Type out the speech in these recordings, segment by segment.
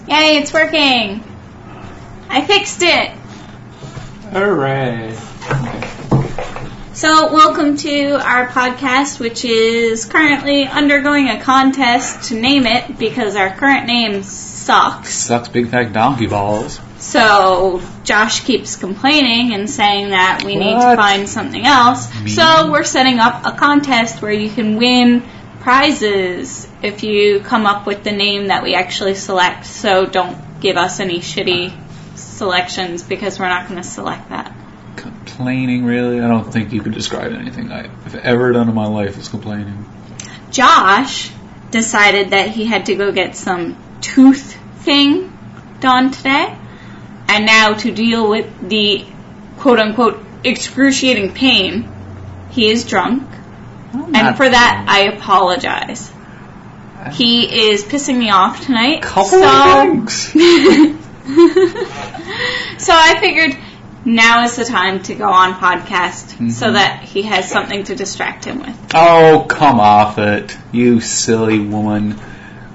Yay, it's working! I fixed it! Hooray! So, welcome to our podcast, which is currently undergoing a contest to name it because our current name sucks. Sucks big fat donkey balls. So, Josh keeps complaining and saying that we need to find something else. So, we're setting up a contest where you can win prizes if you come up with the name that we actually select. So, don't give us any shitty selections because we're not going to select that. Complaining, really? I don't think you could describe anything I've ever done in my life as complaining. Josh decided that he had to go get some tooth thing done today. And now to deal with the quote-unquote excruciating pain, he is drunk. And for that, I apologize. He is pissing me off tonight. Couple of things. So I figured now is the time to go on podcast so that he has something to distract him with. Oh, come off it, you silly woman.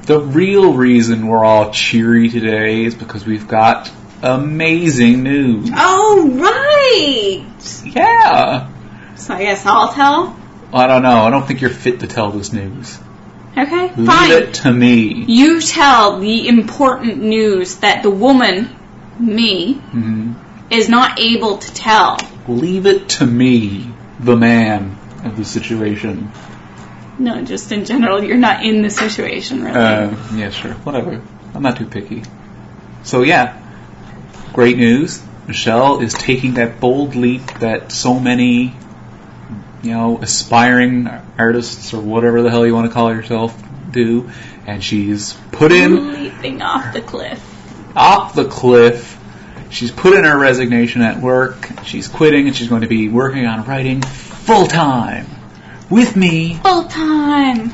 The real reason we're all cheery today is because we've got amazing news. Oh, right! Yeah. So I guess I'll tell? I don't know. I don't think you're fit to tell this news. Okay, Leave fine. it to me. You tell the important news that the woman, me, is not able to tell. Leave it to me, the man of the situation. No, just in general, you're not in the situation, really. Yeah, sure. Whatever. I'm not too picky. So, yeah. Great news. Michelle is taking that bold leap that so many, aspiring artists or whatever the hell you want to call yourself do. And she's put in... Leaping off the cliff. Off the cliff. She's put in her resignation at work. She's quitting and she's going to be working on writing full-time. With me. Full-time.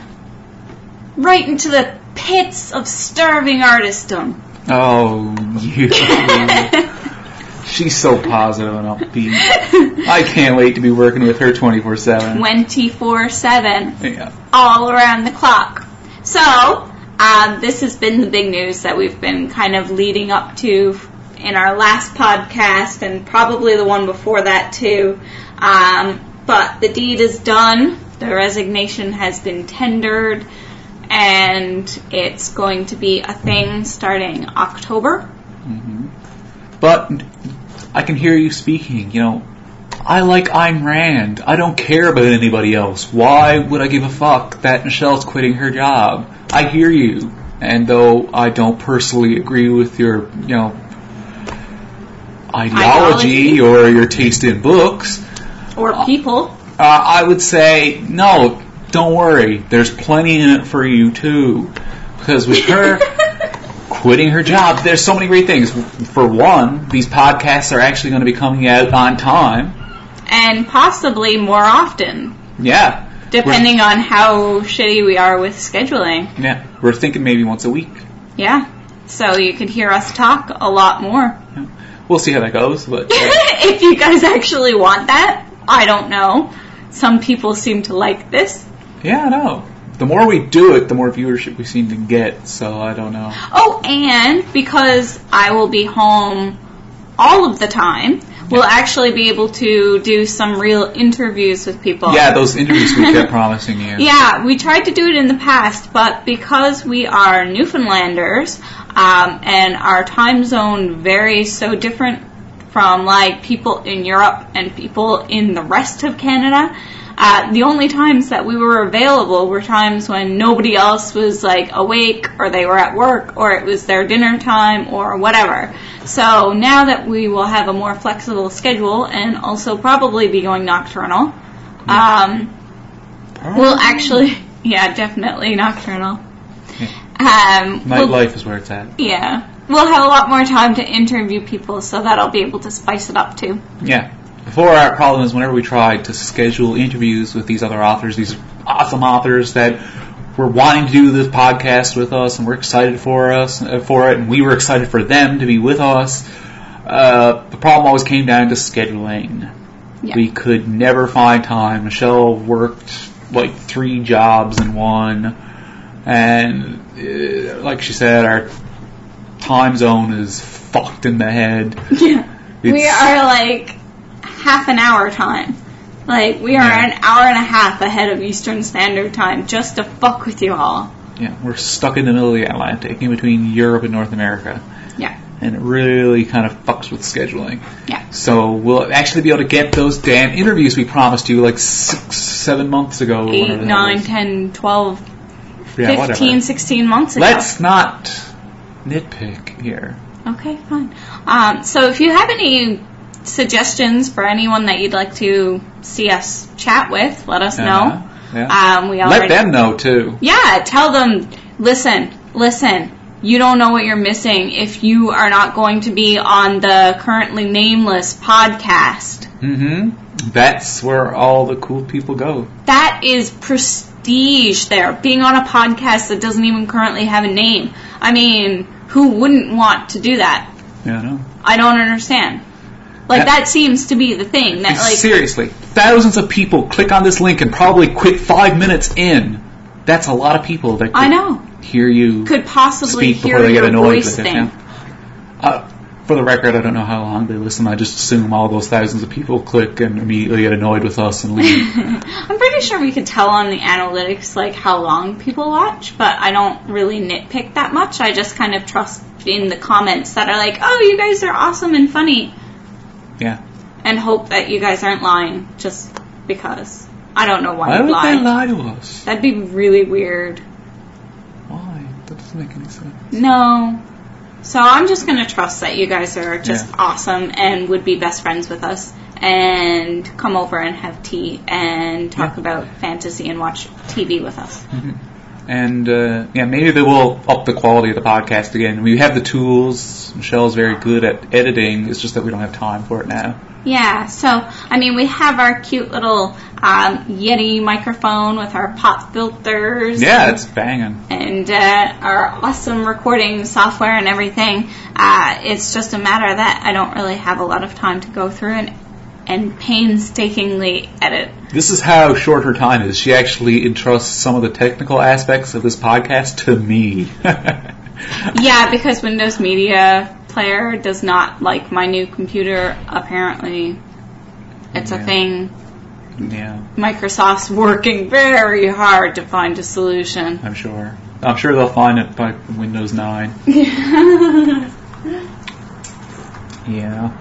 Right into the pits of starving artistdom. Oh, you. She's so positive and upbeat. I can't wait to be working with her 24/7. 24/7. Yeah. All around the clock. So, this has been the big news that we've been kind of leading up to in our last podcast and probably the one before that too. But the deed is done. The resignation has been tendered. And it's going to be a thing starting October. But I can hear you speaking, I like Ayn Rand. I don't care about anybody else. Why would I give a fuck that Michelle's quitting her job? I hear you. And though I don't personally agree with your, ideology or your taste in books. Or people. I would say, no, don't worry. There's plenty in it for you, too. Because with her quitting her job, there's so many great things. For one, these podcasts are actually going to be coming out on time. And possibly more often. Yeah. Depending on how shitty we are with scheduling. Yeah. We're thinking maybe once a week. Yeah. So you could hear us talk a lot more. Yeah. We'll see how that goes. But if you guys actually want that, I don't know. Some people seem to like this. Yeah, I know. The more we do it, the more viewership we seem to get, so I don't know. Oh, and because I will be home all of the time, we'll actually be able to do some real interviews with people. Yeah, those interviews we kept promising you. Yeah, we tried to do it in the past, but because we are Newfoundlanders, and our time zone varies so different from, people in Europe and people in the rest of Canada, the only times that we were available were times when nobody else was awake or they were at work or it was their dinner time or whatever. So now that we will have a more flexible schedule and also probably be going nocturnal, we'll actually, definitely nocturnal. Nightlife is where it's at. Yeah. We'll have a lot more time to interview people, so that'll be able to spice it up too. Yeah. Before, our problem is whenever we tried to schedule interviews with these other authors, these awesome authors that were wanting to do this podcast with us, and we're excited for it, and we were excited for them to be with us. The problem always came down to scheduling. Yeah. We could never find time. Michelle worked 3 jobs in one, and like she said, our time zone is fucked in the head. Yeah. We are like half an hour time. Like, we are an hour and a half ahead of Eastern Standard Time just to fuck with you all. Yeah, we're stuck in the middle of the Atlantic, in between Europe and North America. Yeah. And it really kind of fucks with scheduling. Yeah. So we'll actually be able to get those damn interviews we promised you like 6-7 months ago. 8, 9, 10, 12, 15, whatever. 16 months ago. Let's not nitpick here. Okay, fine. So if you have any suggestions for anyone that you'd like to see us chat with, let us know. Yeah. Let them know, too. Yeah, tell them, listen, you don't know what you're missing if you are not going to be on the currently nameless podcast. Mm-hmm. That's where all the cool people go. That is prestige there, being on a podcast that doesn't even currently have a name. I mean, who wouldn't want to do that? Yeah, I know. I don't understand. Like, that seems to be the thing. That, like, seriously, thousands of people click on this link and probably quit 5 minutes in. That's a lot of people that could hear you could possibly speak before they get annoyed with it. Thing. For the record, I don't know how long they listen. I just assume all those thousands of people click and immediately get annoyed with us and leave. I'm pretty sure we could tell on the analytics like how long people watch, but I don't really nitpick that much. I just kind of trust in the comments that are like, oh, you guys are awesome and funny. Yeah. And hope that you guys aren't lying just because. I don't know why would lie. they lie to us? That'd be really weird. Why? That doesn't make any sense. No. So I'm just going to trust that you guys are just awesome and would be best friends with us and come over and have tea and talk about fantasy and watch TV with us. Mm-hmm. And, maybe they will up the quality of the podcast again. We have the tools. Michelle's very good at editing. It's just that we don't have time for it now. Yeah, so, I mean, we have our cute little Yeti microphone with our pop filters. Yeah, it's banging. And our awesome recording software and everything. It's just a matter that I don't really have a lot of time to go through and painstakingly edit. This is how short her time is. She actually entrusts some of the technical aspects of this podcast to me. Yeah, because Windows Media Player does not like my new computer, apparently. It's a thing. Yeah. Microsoft's working very hard to find a solution. I'm sure they'll find it by Windows 9. Yeah.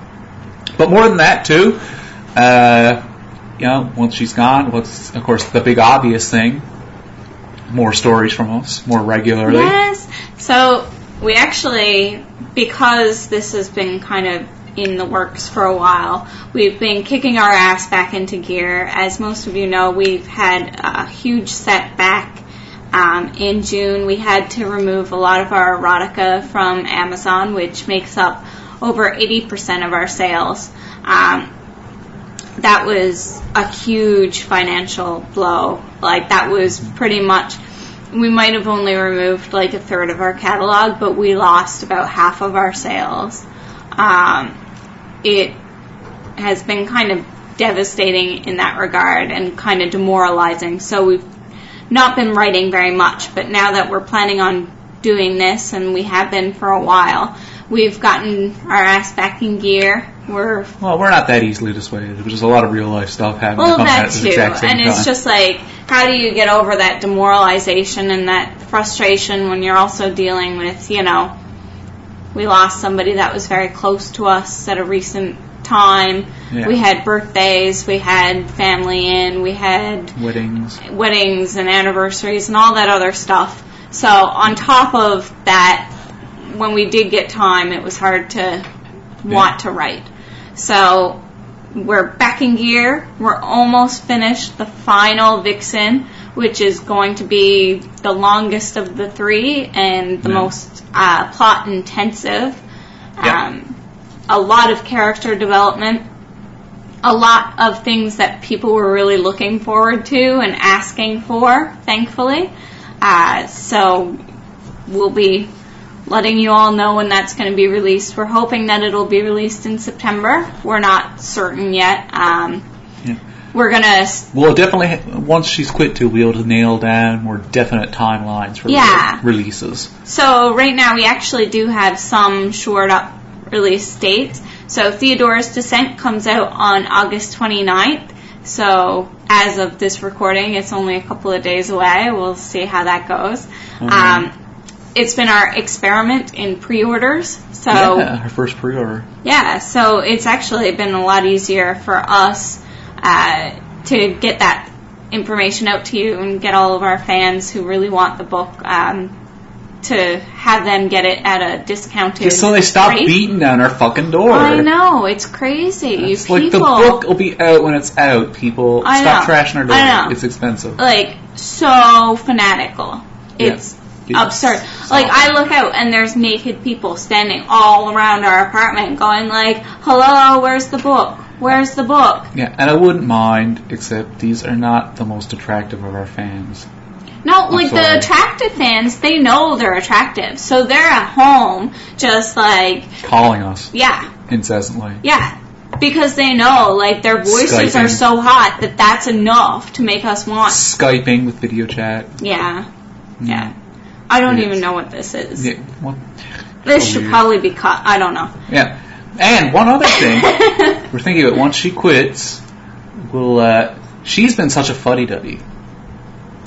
But more than that, too, once she's gone, what's, of course, the big obvious thing? More stories from us, more regularly. Yes. So, we actually, because this has been kind of in the works for a while, we've been kicking our ass back into gear. As most of you know, we've had a huge setback. In June, we had to remove a lot of our erotica from Amazon, which makes up over 80% of our sales. That was a huge financial blow. Like, that was pretty much, we might have only removed like a third of our catalog, but we lost about half of our sales. It has been kind of devastating in that regard and kind of demoralizing. So we've not been writing very much, but now that we're planning on doing this, and we have been for a while, we've gotten our ass back in gear. We're not that easily dissuaded. There's just a lot of real life stuff happening. Well, that too, and it's just like, how do you get over that demoralization and that frustration when you're also dealing with, we lost somebody that was very close to us at a recent time. Yeah. We had birthdays, we had family in, we had weddings and anniversaries and all that other stuff. So on top of that, when we did get time, it was hard to want to write. So we're back in gear. We're almost finished the final Vixen, which is going to be the longest of the three and the most plot intensive. A lot of character development. A lot of things that people were really looking forward to and asking for, thankfully. So we'll be letting you all know when that's going to be released. We're hoping that it'll be released in September. We're not certain yet. we're gonna... We'll definitely, once she's quit too, we'll be able to nail down more definite timelines for releases. So right now we actually do have some shored up release dates. So Theodora's Descent comes out on August 29th. So as of this recording, it's only a couple of days away. We'll see how that goes. It's been our experiment in pre-orders. So our first pre-order. Yeah, so it's actually been a lot easier for us to get that information out to you and get all of our fans who really want the book to have them get it at a discounted just so they stop beating down our fucking door. I know, it's crazy. It's like the book will be out when it's out. People stop trashing our door. I know. It's expensive. Like, so fanatical. It's absurd. Like, I look out and there's naked people standing all around our apartment going like, hello, where's the book? Where's the book? Yeah, and I wouldn't mind, except these are not the most attractive of our fans. No, like the attractive fans, they know they're attractive. So they're at home just like... calling us. Yeah. Incessantly. Yeah. Because they know, like, their voices are so hot that that's enough to make us want... Skyping with video chat. Yeah. Yeah. I don't even know what this is. Yeah. Well, this should probably be cut. I don't know. Yeah. And one other thing. We're thinking of it. Once she quits, we'll... she's been such a fuddy-duddy.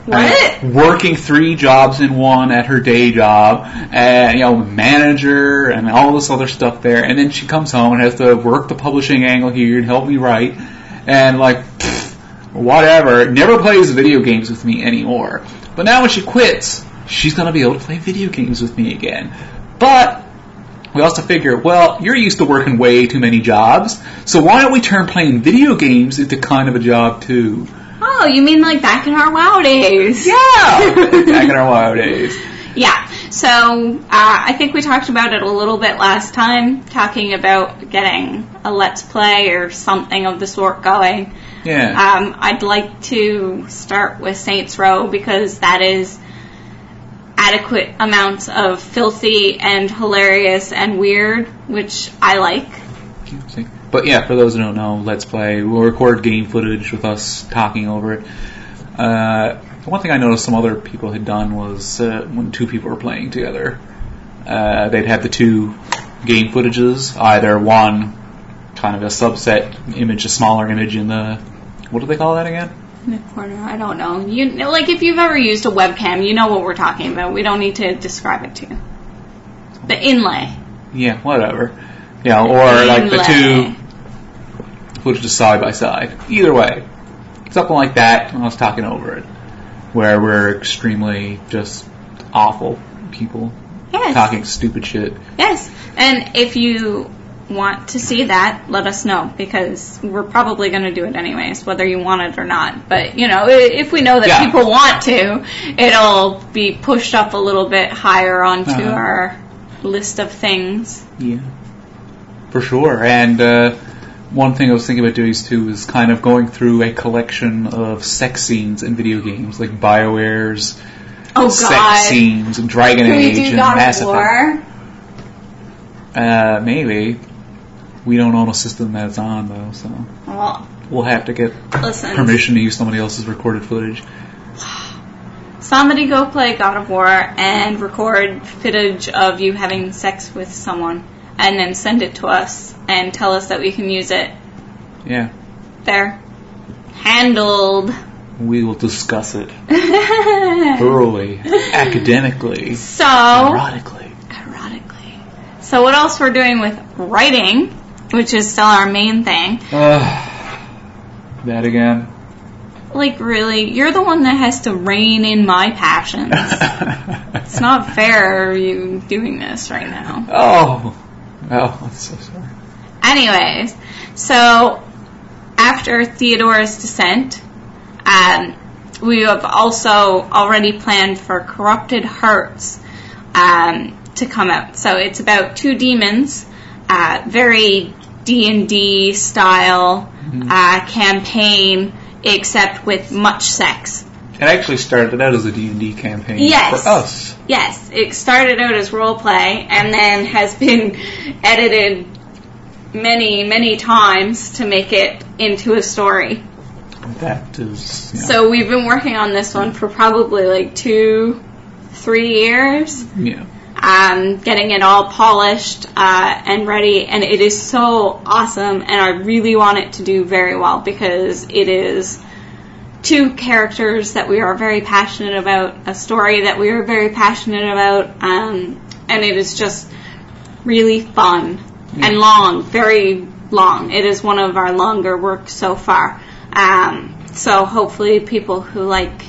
What? Working 3 jobs in one at her day job, and manager and all this other stuff there, and then she comes home and has to work the publishing angle here and help me write, and whatever. Never plays video games with me anymore. But now when she quits, she's gonna be able to play video games with me again. But we also figure, well, you're used to working way too many jobs, so why don't we turn playing video games into kind of a job too? Oh, you mean like back in our WoW days? Yeah, back in our WoW days. Yeah, so I think we talked about it a little bit last time, talking about getting a Let's Play or something of the sort going. Yeah. I'd like to start with Saints Row because that is adequate amounts of filthy and hilarious and weird, which I like. But yeah, for those who don't know, Let's Play, we'll record game footage with us talking over it. One thing I noticed some other people had done was when 2 people were playing together, they'd have the 2 game footages, either one kind of a subset image, a smaller image in the, what do they call that again? In the corner, I don't know. Like if you've ever used a webcam, you know what we're talking about. We don't need to describe it to you. The inlay. Yeah, whatever. Yeah, or like the 2 footage side by side. Either way, something like that. I was talking over it, where we're extremely just awful people talking stupid shit. Yes, and if you want to see that, let us know because we're probably going to do it anyways, whether you want it or not. But if we know that people want to, it'll be pushed up a little bit higher onto our list of things. Yeah. For sure, and one thing I was thinking about doing too is kind of going through a collection of sex scenes in video games, like BioWare's sex scenes and Dragon Age and Mass Effect. Maybe. We don't own a system that's on though, so we'll have to get permission to use somebody else's recorded footage. Somebody go play God of War and record footage of you having sex with someone. And then send it to us and tell us that we can use it. Yeah. There. Handled. We will discuss it. Thoroughly. Academically. So. Erotically. So what else we're doing with writing, which is still our main thing. That again. Like, really? You're the one that has to rein in my passions. It's not fair you doing this right now. Oh, I'm so sorry. Anyways, so after Theodora's Descent, we have also already planned for Corrupted Hearts to come out. So it's about 2 demons, very D&D style campaign, except with much sex. It actually started out as a D&D campaign for us. Yes, it started out as roleplay and then has been edited many, many times to make it into a story. that is... You know. So we've been working on this one for probably like 2-3 years. Yeah. Getting it all polished and ready, and it is so awesome, and I really want it to do very well because it is 2 characters that we are very passionate about, a story that we are very passionate about, and it is just really fun and long, very long. It is one of our longer works so far. So hopefully people who like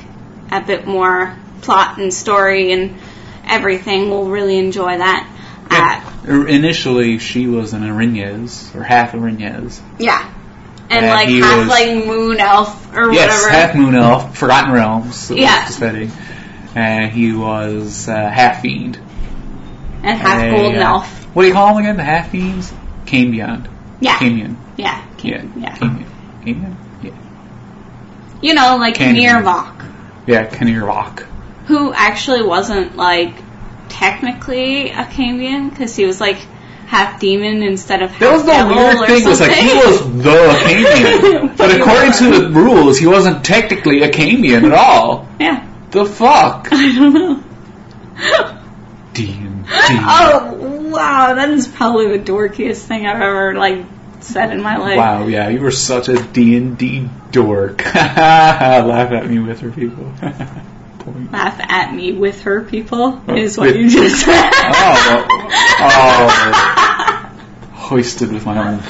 a bit more plot and story and everything will really enjoy that. Initially, she was an Arinyes, or half Arinyes. Yeah. And like half like moon elf or whatever. Yes, half moon elf, Forgotten Realms. Yeah. Fitting. And he was half fiend. And half golden elf. What do you call them again? The half fiends? Came Beyond. Yeah. Camion. Yeah. Camion. Yeah. You know, like Nirvok. Yeah, Kanirvok. Who actually wasn't like technically a Camion because he was like half demon instead of half devil. That was the weird thing. Was like he was the Camion, but according to the rules, he wasn't technically a Camion at all. Yeah. The fuck? I don't know. D&D. Oh wow, that is probably the dorkiest thing I've ever like said in my life. Wow, yeah, you were such a D&D dork. Laugh at me with her, people. Laugh at me with her, people, is what you just said. Oh. Hoisted with my own.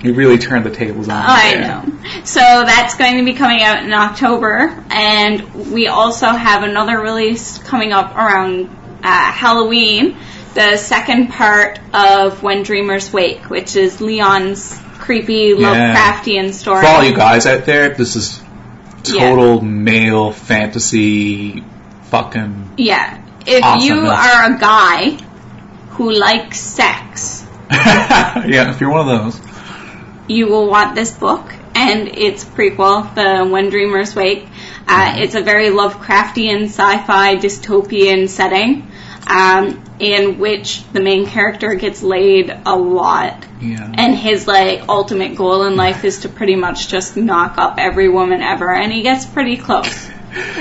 You really turned the tables on. I know. So that's going to be coming out in October, and we also have another release coming up around Halloween, the second part of When Dreamers Wake, which is Leon's creepy Lovecraftian story. For all you guys out there, this is total male fantasy fucking if you are a guy who likes sex, if you're one of those, you will want this book and its prequel, the When Dreamers Wake. It's a very Lovecraftian sci-fi dystopian setting in which the main character gets laid a lot. Yeah. And his like ultimate goal in life is to pretty much just knock up every woman ever, and he gets pretty close.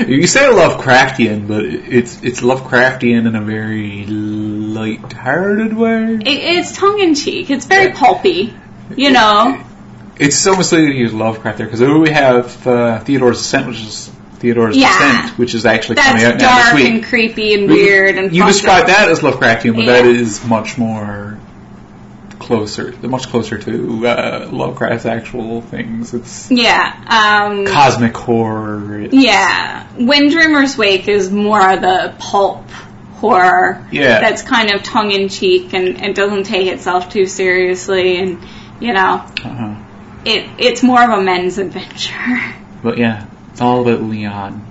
You say Lovecraftian, but it's Lovecraftian in a very light-hearted way. It's tongue-in-cheek. It's very pulpy, you know. It's so misleading to use Lovecraft there, because we have Theodore's Descent, which is Descent, which is actually coming out now this week. That's dark and creepy and weird and you describe that as Lovecraftian, but that is much more closer to Lovecraft's actual things. It's cosmic horror. When Dreamers Wake is more the pulp horror. That's kind of tongue in cheek and doesn't take itself too seriously, and you know, it's more of a men's adventure. But it's all about Leon.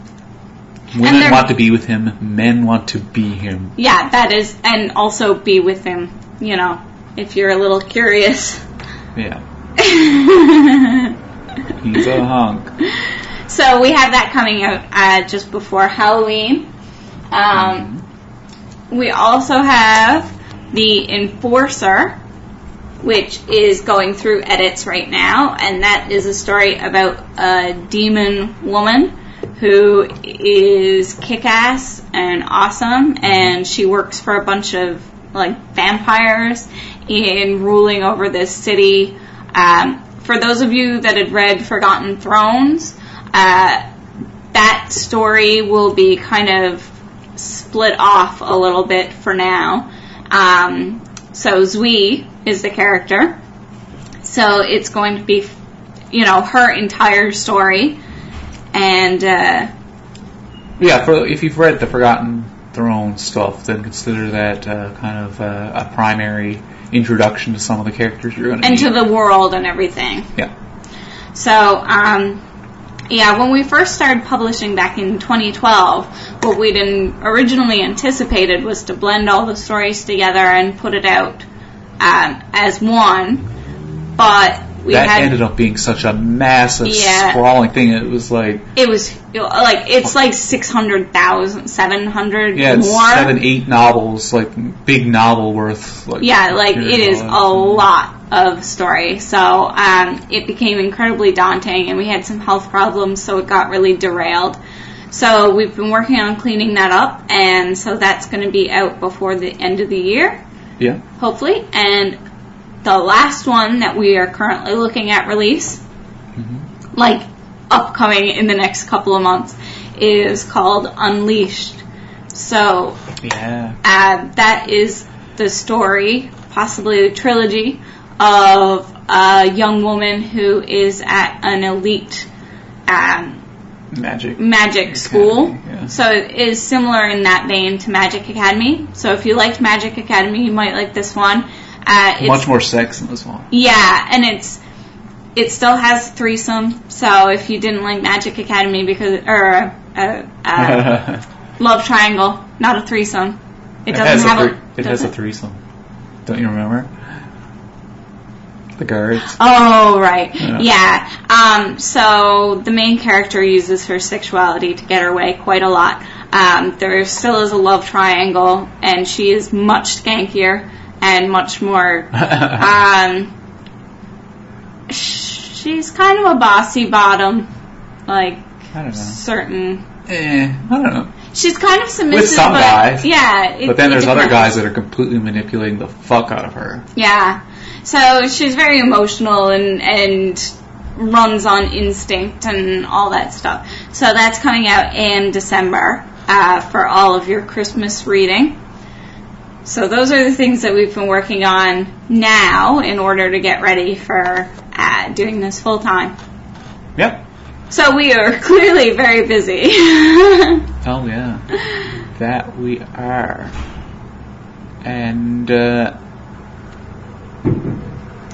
Women want to be with him. Men want to be him. Yeah, that is, and also be with him. You know, if you're a little curious. Yeah. He's a hunk. So we have that coming out just before Halloween. We also have The Enforcer, which is going through edits right now, and that is a story about a demon woman who is kick-ass and awesome, and she works for a bunch of like vampires in ruling over this city. For those of you that had read Forgotten Thrones, that story will be kind of split off a little bit for now. So Zui is the character. So it's going to be, you know, her entire story. And if you've read the Forgotten Throne stuff, then consider that kind of a primary introduction to some of the characters you're going to meet. And to the world and everything. Yeah. So, when we first started publishing back in 2012, what we'd originally anticipated was to blend all the stories together and put it out as one. But ended up being such a massive, sprawling thing. It was like... it's like 600,000, 700 more. 7-8 novels, like, big novel worth. Like, it is a lot of story. So, it became incredibly daunting, and we had some health problems, so it got really derailed. So we've been working on cleaning that up, and so that's going to be out before the end of the year. Yeah. Hopefully. And the last one that we are currently looking at release, like upcoming in the next couple of months, is called Unleashed. So that is the story, possibly the trilogy, of a young woman who is at an elite magic school. Yeah. So it is similar in that vein to Magic Academy. So if you liked Magic Academy, you might like this one. Much more sex in this one. Yeah, and it still has threesome. So if you didn't like Magic Academy love triangle, not a threesome. It has a threesome. Don't you remember? The guards. Oh, right. Yeah. So the main character uses her sexuality to get her way quite a lot. There still is a love triangle, and she is much skankier and much more... she's kind of a bossy bottom. Like, I don't know. Certain... I don't know. She's kind of submissive. With some guys. Yeah. But then there's other guys that are completely manipulating the fuck out of her. Yeah. So she's very emotional and runs on instinct and all that stuff. So that's coming out in December for all of your Christmas reading. So those are the things that we've been working on now in order to get ready for doing this full time. Yep. So we are clearly very busy. Oh, yeah. That we are. And,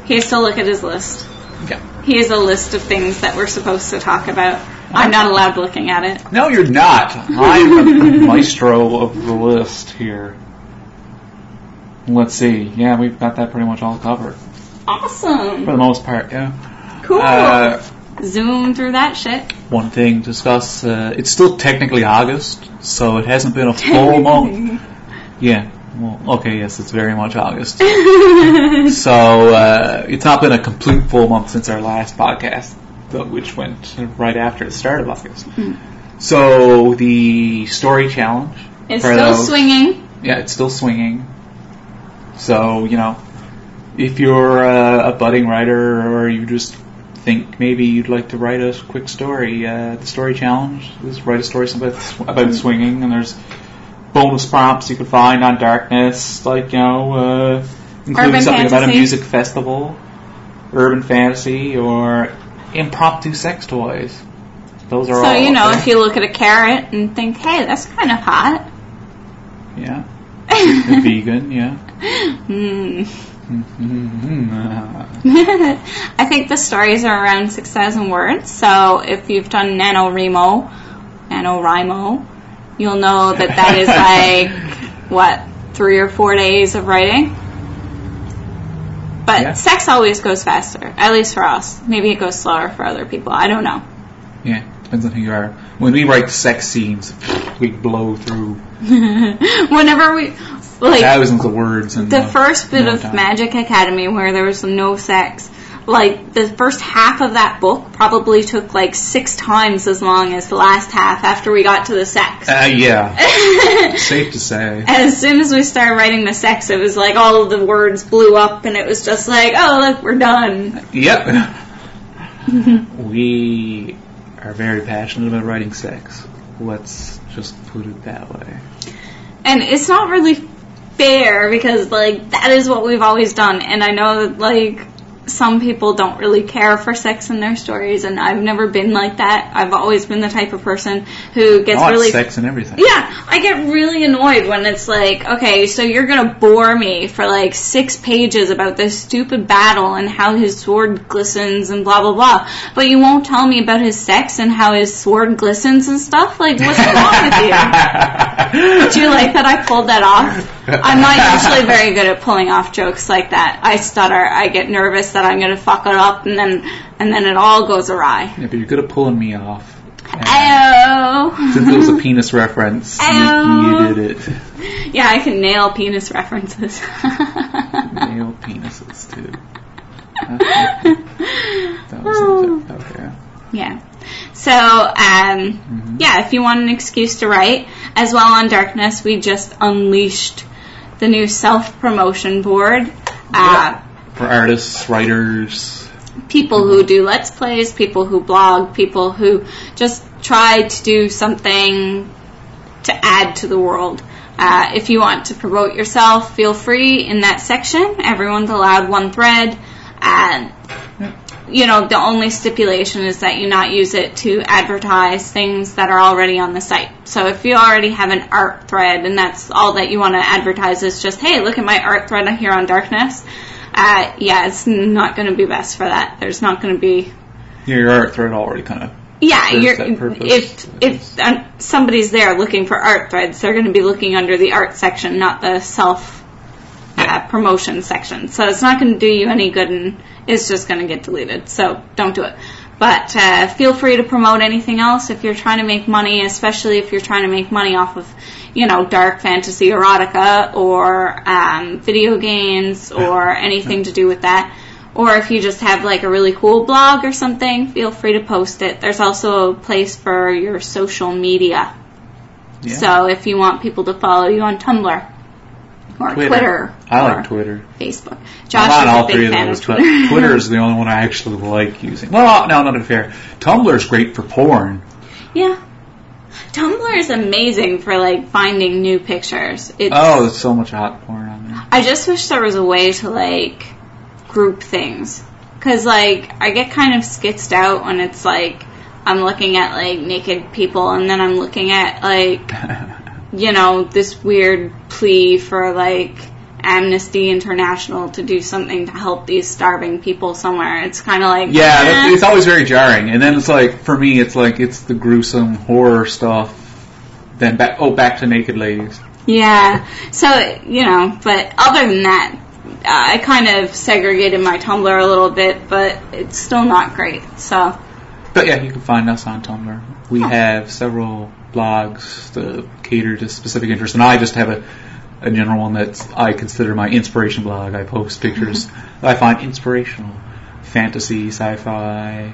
he has to look at his list. Yeah. He has a list of things that we're supposed to talk about. I'm not allowed looking at it. No, you're not. I'm the maestro of the list here. Let's see. Yeah, we've got that pretty much all covered. Awesome. For the most part, yeah. Cool. Zoom through that shit. One thing to discuss, it's still technically August, so it hasn't been a full month. Yeah. Well, okay, yes, it's very much August. So, it's not been a complete full month since our last podcast, which went right after the start of August. So, the story challenge. It's still swinging. Yeah, it's still swinging. So, if you're a budding writer or you just think maybe you'd like to write a quick story, the story challenge is write a story about swinging, and there's bonus prompts you can find on Darkness, like, including something about a music festival, urban fantasy, or impromptu sex toys. Those are all. So, if you look at a carrot and think, hey, that's kind of hot. Yeah. Vegan, yeah. I think the stories are around 6,000 words, so if you've done NaNoWriMo, you'll know that is like, 3 or 4 days of writing? But sex always goes faster, at least for us. Maybe it goes slower for other people. I don't know. Yeah, depends on who you are. When we write sex scenes, we blow through whenever we... thousands of words. And the first bit of Magic Academy where there was no sex, the first half of that book probably took 6 times as long as the last half after we got to the sex. Yeah. Safe to say. As soon as we started writing the sex, it was all of the words blew up and it was just oh, look, we're done. Yep. We are very passionate about writing sex. Let's just put it that way. And it's not really fair because, that is what we've always done. And I know that, some people don't really care for sex in their stories, and I've never been like that. I've always been the type of person who gets really... sex and everything. Yeah, I get really annoyed when it's okay, so you're gonna bore me for 6 pages about this stupid battle and how his sword glistens and blah blah blah, but you won't tell me about his sex and how his sword glistens and stuff? What's wrong with you? Did you like that I pulled that off? I'm not usually very good at pulling off jokes like that. I stutter. I get nervous that I'm going to fuck it up, and then it all goes awry. Yeah, but you're good at pulling me off. Ayo. Since it was a penis reference, you did it. Yeah, I can nail penis references. Nail penises, too. That was it. Okay. Yeah. So, yeah, if you want an excuse to write, as well on Darkness, we just unleashed the new self-promotion board. For artists, writers. People who do Let's Plays, people who blog, people who just try to do something to add to the world. If you want to promote yourself, feel free in that section. Everyone's allowed one thread. You know, the only stipulation is that you not use it to advertise things that are already on the site. So if you already have an art thread and that's all that you want to advertise is just, hey, look at my art thread here on Darkness, yeah, it's not going to be best for that. There's not going to be... Your art thread already kind of... Yeah, if somebody's there looking for art threads, they're going to be looking under the art section, not the self-promotion section. So it's not going to do you any good, and it's just going to get deleted. So don't do it. But feel free to promote anything else if you're trying to make money, especially if you're trying to make money off of, you know, dark fantasy erotica or video games or anything to do with that. Or if you just have like a really cool blog or something, feel free to post it. There's also a place for your social media. Yeah. So if you want people to follow you on Tumblr or Twitter. I like Twitter. Facebook. Josh is a big fan of Twitter. Twitter is the only one I actually like using. Well, no, not fair. Tumblr's great for porn. Yeah. Tumblr is amazing for like finding new pictures. There's so much hot porn on there. I just wish there was a way to like group things, because like I get kind of skitzed out when it's like I'm looking at like naked people and then I'm looking at like you know, this weird plea for like Amnesty International to do something to help these starving people somewhere. It's kind of like it's always very jarring. And then it's like, for me, it's like it's the gruesome horror stuff. Then back to naked ladies. Yeah. So you know, but other than that, I kind of segregated my Tumblr a little bit, but it's still not great. So. But yeah, you can find us on Tumblr. We have several blogs to cater to specific interests, and I just have a general one that I consider my inspiration blog. I post pictures that I find inspirational. Fantasy, sci-fi,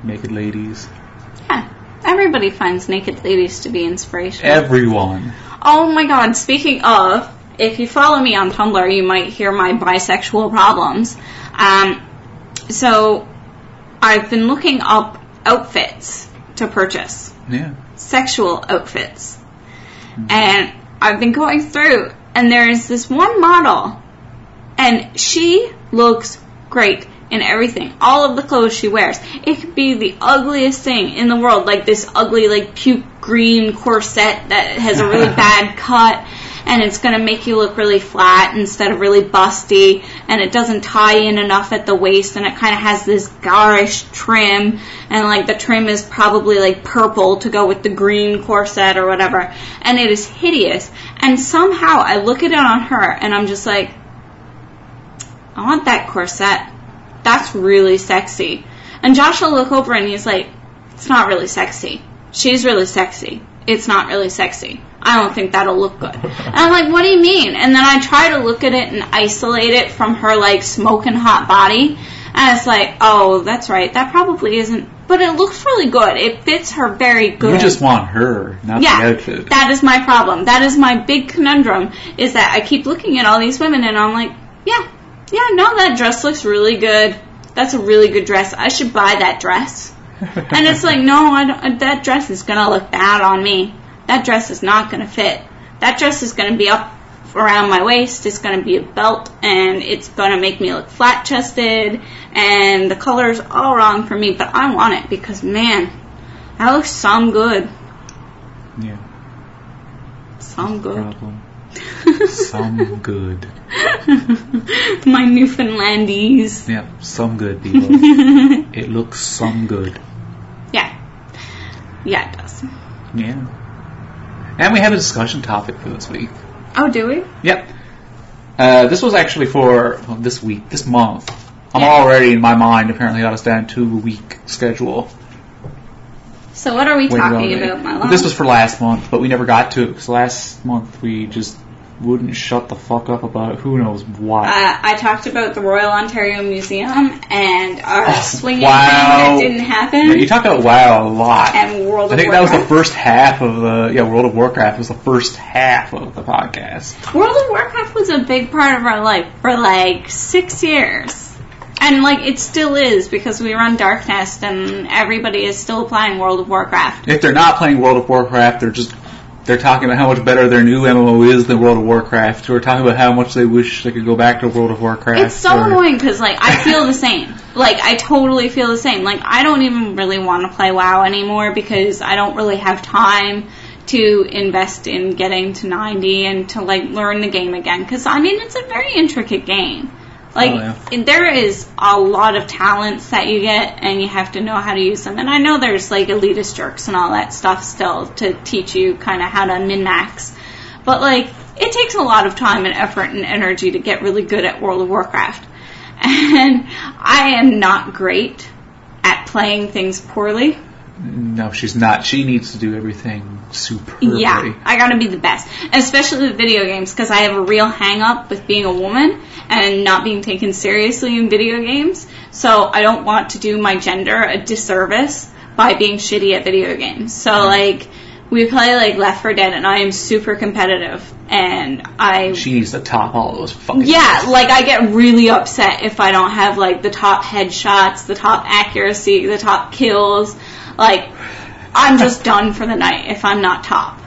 naked ladies. Yeah, everybody finds naked ladies to be inspirational. Everyone. Oh my god, speaking of, if you follow me on Tumblr, you might hear my bisexual problems. So I've been looking up outfits to purchase. Yeah. Sexual outfits. And I've been going through, and there is this one model, and she looks great in everything. All of the clothes she wears. It could be the ugliest thing in the world, like this ugly, like, puke green corset that has a really bad cut, and it's going to make you look really flat instead of really busty, and it doesn't tie in enough at the waist, and it kind of has this garish trim, and like the trim is probably like purple to go with the green corset or whatever, and it is hideous. And somehow I look at it on her, and I'm just like, I want that corset. That's really sexy. And Josh will look over and he's like, it's not really sexy. She's really sexy. It's not really sexy. I don't think that'll look good. And I'm like, what do you mean? And then I try to look at it and isolate it from her, like, smoking hot body. And it's like, oh, that's right. That probably isn't. But it looks really good. It fits her very good. You just want her, not the outfit. That is my problem. That is my big conundrum, is that I keep looking at all these women and I'm like, no, that dress looks really good. That's a really good dress. I should buy that dress. And it's like, no, that dress is going to look bad on me. That dress is not going to fit. That dress is going to be up around my waist. It's going to be a belt, and it's going to make me look flat-chested, and the color's all wrong for me, but I want it because, man, that looks some good. Yeah. Some good. Problem. Some good. My Newfoundlandese. Yeah, some good, people. It looks some good. Yeah. Yeah, it does. Yeah. And we have a discussion topic for this week. Oh, do we? Yep. This was actually for this month. I'm already, in my mind, apparently got us down to a week schedule. So what are we talking about, my love? This was for last month, but we never got to it, because last month we just wouldn't shut the fuck up about who knows what. I talked about the Royal Ontario Museum and our swinging thing that didn't happen. Yeah, you talked about WoW a lot. And World of Warcraft. I think that was the first half of the... World of Warcraft was the first half of the podcast. World of Warcraft was a big part of our life for like 6 years. And like it still is, because we run Darknest and everybody is still playing World of Warcraft. If they're not playing World of Warcraft, they're talking about how much better their new MMO is than World of Warcraft. Or talking about how much they wish they could go back to World of Warcraft. It's so annoying because like I feel the same. Like I totally feel the same. Like I don't even really want to play WoW anymore because I don't really have time to invest in getting to 90 and to like learn the game again. Because I mean it's a very intricate game. Like, there is a lot of talents that you get, and you have to know how to use them. And I know there's, like, elitist jerks and all that stuff still to teach you kind of how to min-max. But, like, it takes a lot of time and effort and energy to get really good at World of Warcraft. And I am not great at playing things poorly. No, she's not. She needs to do everything superbly. Yeah, I gotta be the best. Especially with video games, because I have a real hang-up with being a woman and not being taken seriously in video games. So I don't want to do my gender a disservice by being shitty at video games. So, like, we play, like, Left 4 Dead, and I am super competitive. And she needs to top all those fucking things. Like, I get really upset if I don't have, like, the top headshots, the top accuracy, the top kills. Like, I'm just done for the night if I'm not top.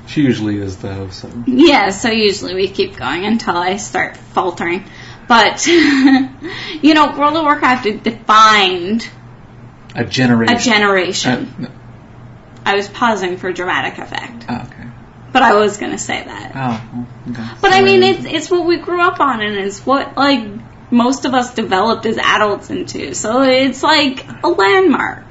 She usually is, though, so... Yeah, so usually we keep going until I start faltering. But, you know, World of Warcraft defined... A generation. I was pausing for dramatic effect. Oh, okay. But I was going to say that. Oh, okay. But I mean, it's what we grew up on, and it's what, like, most of us developed as adults into. So it's like a landmark.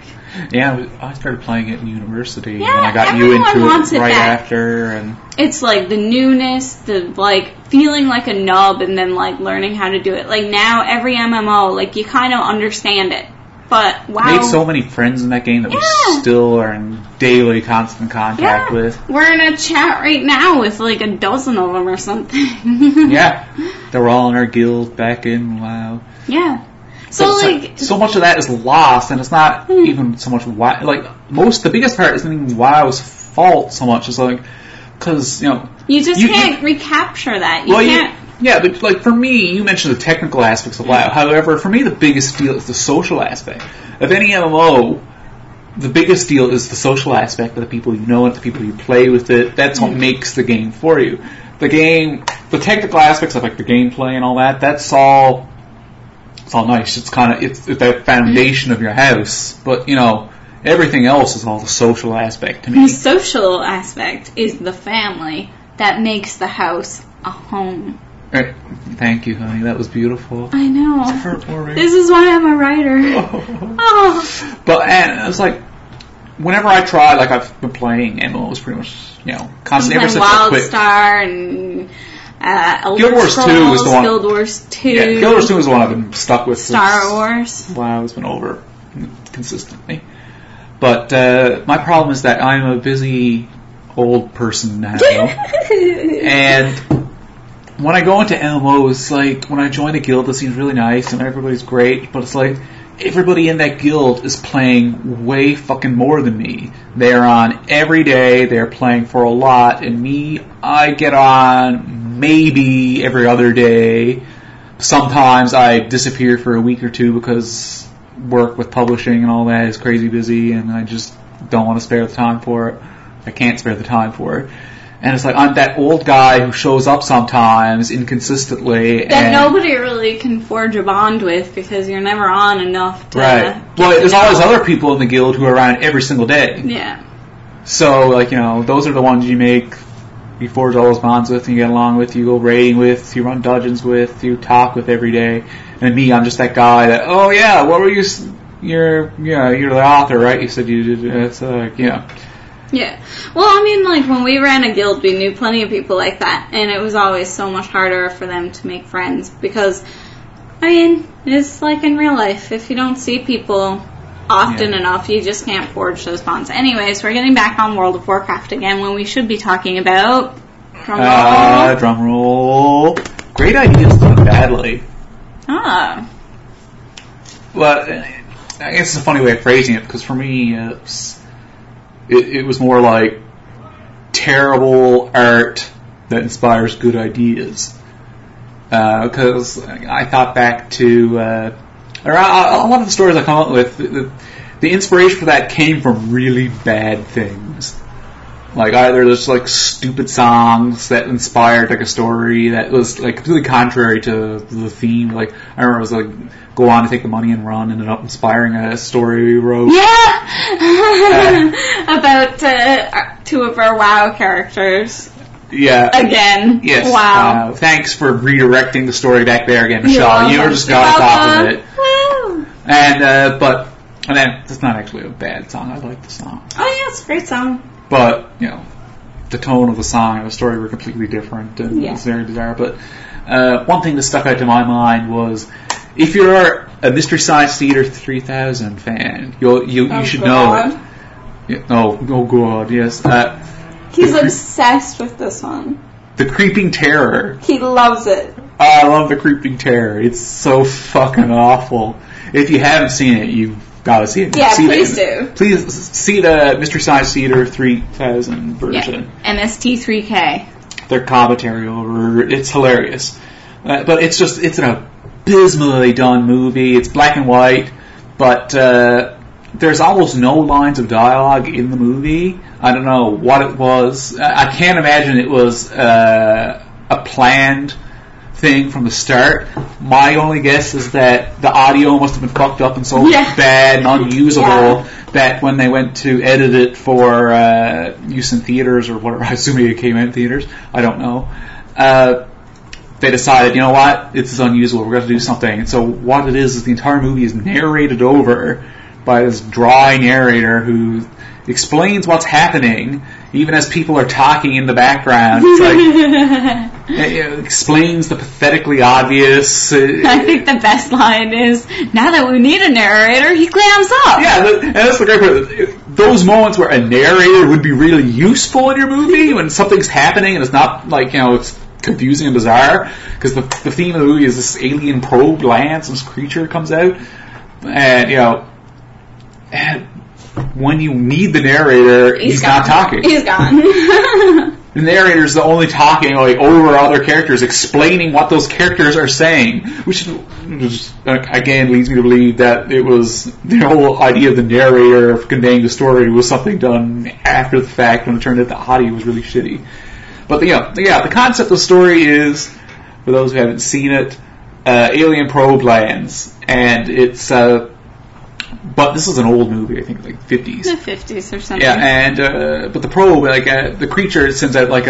Yeah, I started playing it in university, yeah, and I got you into it right after. And it's like the newness, the like feeling like a nub, and then like learning how to do it. Like now, every MMO, like you kind of understand it. But wow, I made so many friends in that game that we still are in daily, constant contact with. We're in a chat right now with like a dozen of them or something. Yeah, they were all in our guild back in WoW. Yeah. So like so much of that is lost, and it's not even so much WoW. Like the biggest part isn't even WoW's fault so much. It's like because you just can't recapture that. You can't. Yeah, but like for me, you mentioned the technical aspects of WoW. However, for me, the biggest deal is the social aspect of any MMO. The biggest deal is the social aspect of the people you know and the people you play with it. That's what makes the game for you. The technical aspects of like the gameplay and all that. That's all. It's all nice. It's kind of it's the foundation of your house, but you know everything else is all the social aspect to me. The social aspect is the family that makes the house a home. Thank you, honey. That was beautiful. I know. It's heartwarming. This is why I'm a writer. Oh. But and it's like whenever I try, like I've been playing MMOs pretty much, constantly ever since WildStar and. Guild Wars 2 is the one. Guild Wars 2. Yeah, Guild Wars 2 is the one I've been stuck with. Star Wars. WoW has been over consistently. But my problem is that I'm a busy old person now. And when I go into MMOs, like when I join a guild that seems really nice and everybody's great, but it's like everybody in that guild is playing way fucking more than me. They're on every day, they're playing for a lot, and me, I get on maybe every other day. Sometimes I disappear for a week or two because work with publishing and all that is crazy busy, and I just don't want to spare the time for it. I can't spare the time for it. And it's like I'm that old guy who shows up sometimes inconsistently. That nobody really can forge a bond with because you're never on enough to... Right. Well, there's always other people in the guild who are around every single day. Yeah. So, like, those are the ones you forge all those bonds with, and you get along with, you go raiding with, you run dungeons with, you talk with every day. And me, I'm just that guy that, oh yeah, what were you... You're the author, right? You said you did... It's Yeah. Well, I mean, like, when we ran a guild, we knew plenty of people like that, and it was always so much harder for them to make friends, because, I mean, it's like in real life. If you don't see people often enough, you just can't forge those bonds. Anyways, we're getting back on World of Warcraft again, when we should be talking about... Drum roll. Great ideas done badly. Ah. But I guess it's a funny way of phrasing it, because for me, it was more like terrible art that inspires good ideas. Because I thought back to a lot of the stories I come up with, the inspiration for that came from really bad things. Like either there's like stupid songs that inspired like a story that was like completely contrary to the theme. Like I remember it was like go on to take the money and run, ended up inspiring a story we wrote. Yeah, about two of our WoW characters. Yeah. Again. Yes. Wow. Thanks for redirecting the story back there again, Michelle. You were just got on top of it. Woo. And then it's not actually a bad song. I like the song. Oh yeah, it's a great song. But, you know, the tone of the song and the story were completely different, and it's very bizarre. But one thing that stuck out to my mind was, if you're a Mystery Science Theater 3000 fan, you should know it. Oh God, yes. He's obsessed with this one. The Creeping Terror. He loves it. I love The Creeping Terror. It's so fucking awful. If you haven't seen it, you've got to see it. Yeah, please do. Please see the Mystery Science Theater 3000 version. Yeah. MST3K. Their commentary over it's hilarious. But it's an abysmally done movie. It's black and white, but there's almost no lines of dialogue in the movie. I don't know what it was. I can't imagine it was a planned thing from the start. My only guess is that the audio must have been fucked up and so bad and unusable that when they went to edit it for use in theaters or whatever, I assume it came in theaters, I don't know, they decided, you know what, this is unusable, we're going to do something. And so what it is the entire movie is narrated over by this dry narrator who explains what's happening even as people are talking in the background. It's like it explains the pathetically obvious. I think the best line is, now that we need a narrator, he clams up. Yeah, and that's the great part. Those moments where a narrator would be really useful in your movie when something's happening and it's not like, you know, it's confusing and bizarre, because the theme of the movie is this alien probe lands and this creature comes out, and you know, and when you need the narrator, he's not talking. He's gone. The narrator's the only talking like over other characters, explaining what those characters are saying, which again leads me to believe that it was the whole idea of the narrator conveying the story was something done after the fact when it turned out the audio was really shitty. But the concept of the story is, for those who haven't seen it, alien probe lands, and it's but this is an old movie, I think, like 50s. The 50s or something. Yeah, and but the probe, like the creature, sends out like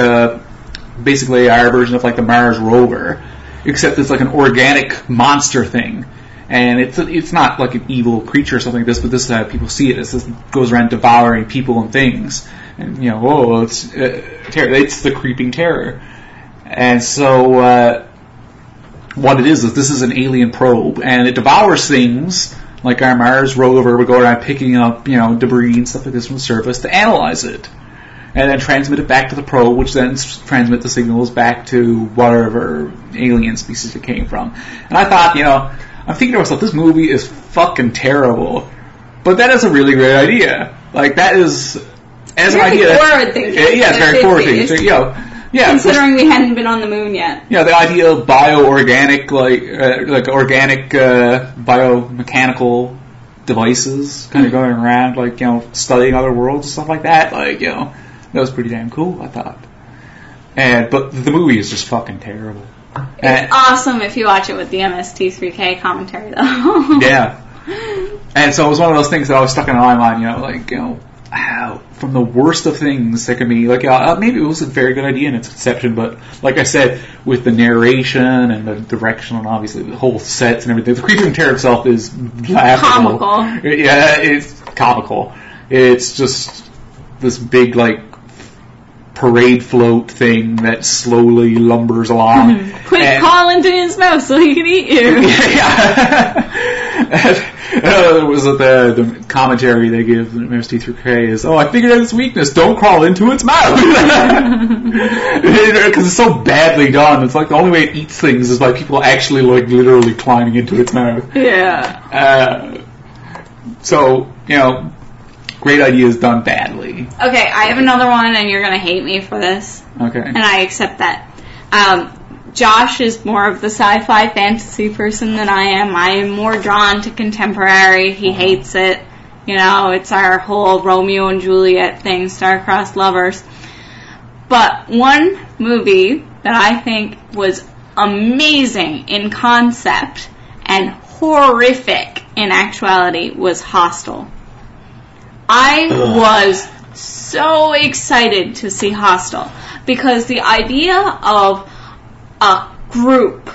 basically our version of like the Mars rover, except it's like an organic monster thing, and it's not like an evil creature or something like this, but this is how people see it. It goes around devouring people and things, and you know, it's it's the Creeping Terror, and so what it is this is an alien probe, and it devours things. Like our Mars rover would go around picking up, you know, debris and stuff like this from the surface to analyze it, and then transmit it back to the probe, which then transmit the signals back to whatever alien species it came from. And I thought, you know, I'm thinking to myself, this movie is fucking terrible, but that is a really great idea. Like that is as an idea. Forward thinking. Yeah, it's very forward thinking. You know. Yeah, considering we hadn't been on the moon yet. Yeah, the idea of bioorganic, like organic biomechanical devices kind of going around, like, you know, studying other worlds and stuff like that. Like, you know, that was pretty damn cool, I thought. But the movie is just fucking terrible. It's awesome if you watch it with the MST3K commentary, though. Yeah. And so it was one of those things that always stuck in my mind, you know, like, you know, from the worst of things there can be, like, maybe it was a very good idea in its conception, but like I said, with the narration and the direction and obviously the whole sets and everything, the Creeping Terror itself is laughable. Comical. Yeah, it's comical. It's just this big, like, parade float thing that slowly lumbers along. Quick, call into his mouth so he can eat you. It was the commentary they give in MST3K is, I figured out its weakness. Don't crawl into its mouth. Because it's so badly done. It's like the only way it eats things is by people actually, like, literally climbing into its mouth. Yeah. So, great ideas done badly. Okay, I have another one, and you're going to hate me for this. Okay. And I accept that. Josh is more of the sci-fi fantasy person than I am. I am more drawn to contemporary. He hates it. It's our whole Romeo and Juliet thing, star-crossed lovers. But one movie that I think was amazing in concept and horrific in actuality was Hostel. I was so excited to see Hostel because the idea of a group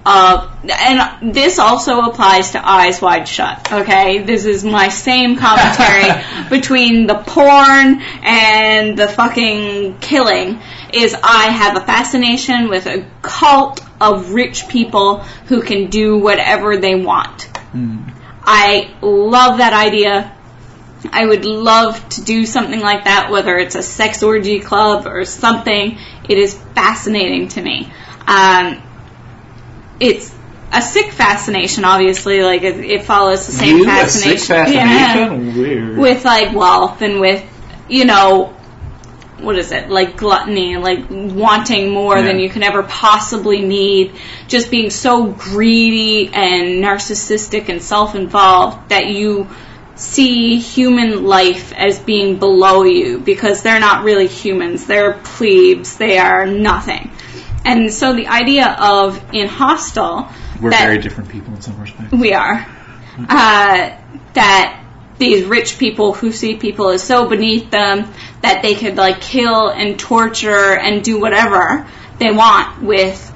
of, and this also applies to Eyes Wide Shut, okay? This is my same commentary between the porn and the fucking killing, is I have a fascination with a cult of rich people who can do whatever they want. I love that idea. I would love to do something like that, whether it's a sex orgy club or something. It is fascinating to me. It's a sick fascination, obviously. Like, it follows the same fascination. A sick fascination? Weird. With, like, wealth and with, what is it? Like, gluttony, like, wanting more than you can ever possibly need. Just being so greedy and narcissistic and self-involved that you see human life as being below you because they're not really humans. They're plebes. They are nothing. And so the idea of, in Hostel... We're very different people in some respects. We are. That these rich people who see people as so beneath them that they could, like, kill and torture and do whatever they want with,